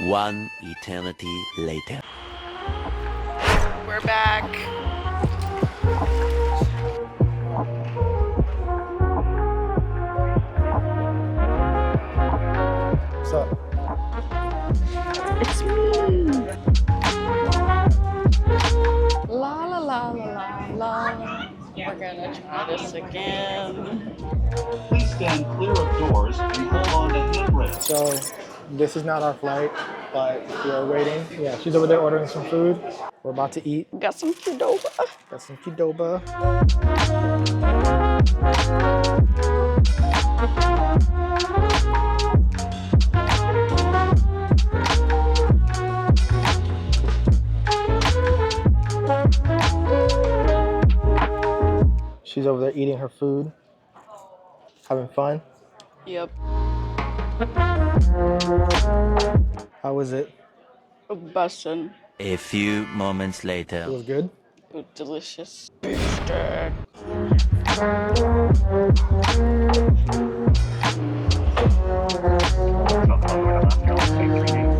One eternity later. We're back. What's up? It's me. La la la la la la. We're gonna try this again. Please stand clear of doors and hold on to handrails. So, this is not our flight, but we are waiting. Yeah, she's over there ordering some food. We're about to eat. Got some Qdoba. Got some Qdoba. She's over there eating her food. Having fun. Yep. How was it? Bussin'. A few moments It later. was good. Ooh, delicious. Booster.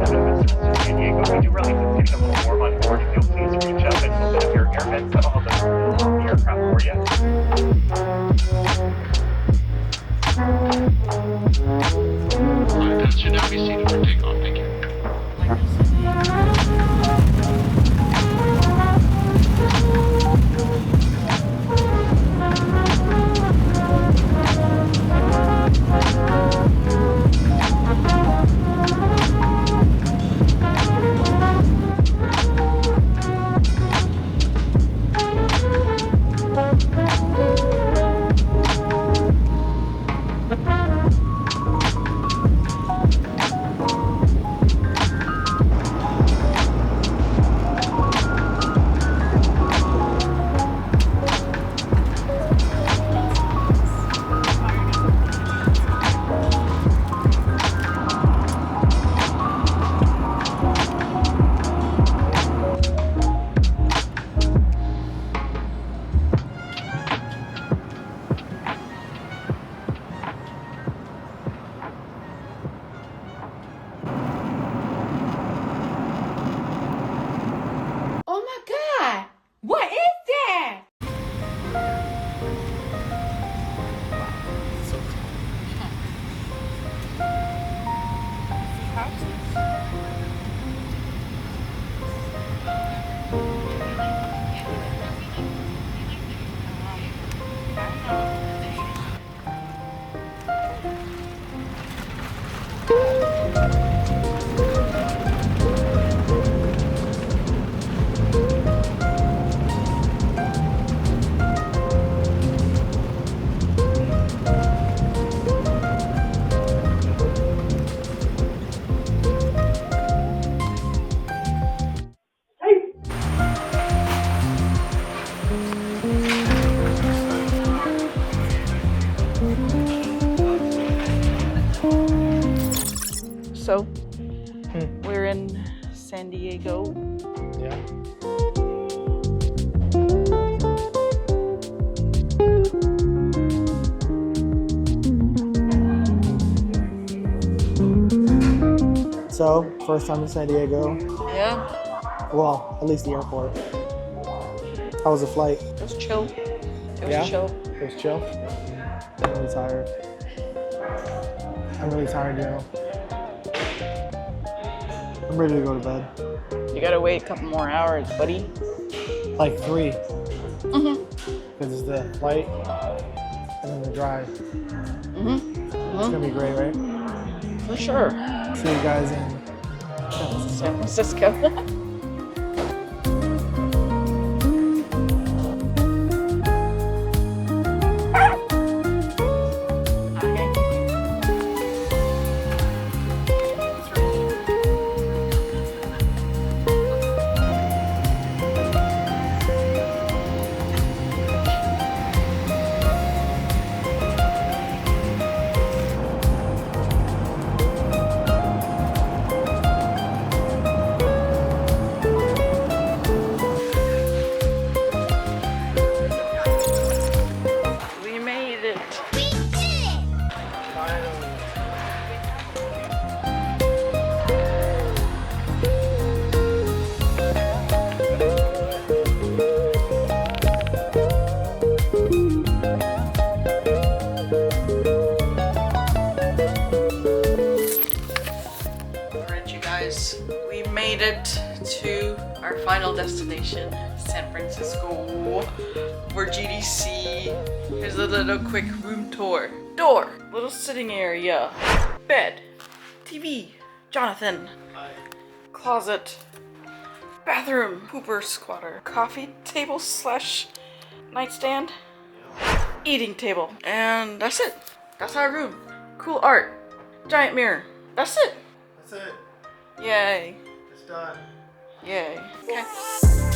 San Diego, we do run into getting a little warm on board. If you'll please reach up and open up your air vents, that'll help us cool the aircraft for you. That should now be seated for takeoff. Thank you. Oh my God! What is that? So, we're in San Diego. Yeah. So, first time in San Diego. Yeah, Well, at least the airport. How was the flight? it was chill. It was Yeah? chill. It was chill. I'm really tired. I'm really tired, you know. I'm ready to go to bed. You gotta wait a couple more hours, buddy. Like 3. Mhm. Because it's the flight and then the drive. It's gonna be great, right? For sure. See you guys in San Francisco. guys, we made it to our final destination, San Francisco, for GDC. Here's a little quick room tour. Door, little sitting area, bed, TV, Jonathan, closet, bathroom, pooper squatter, coffee table slash nightstand, eating table, and that's it. That's our room. Cool art, giant mirror. That's it. That's it. Yay. It's done. Yay. Okay.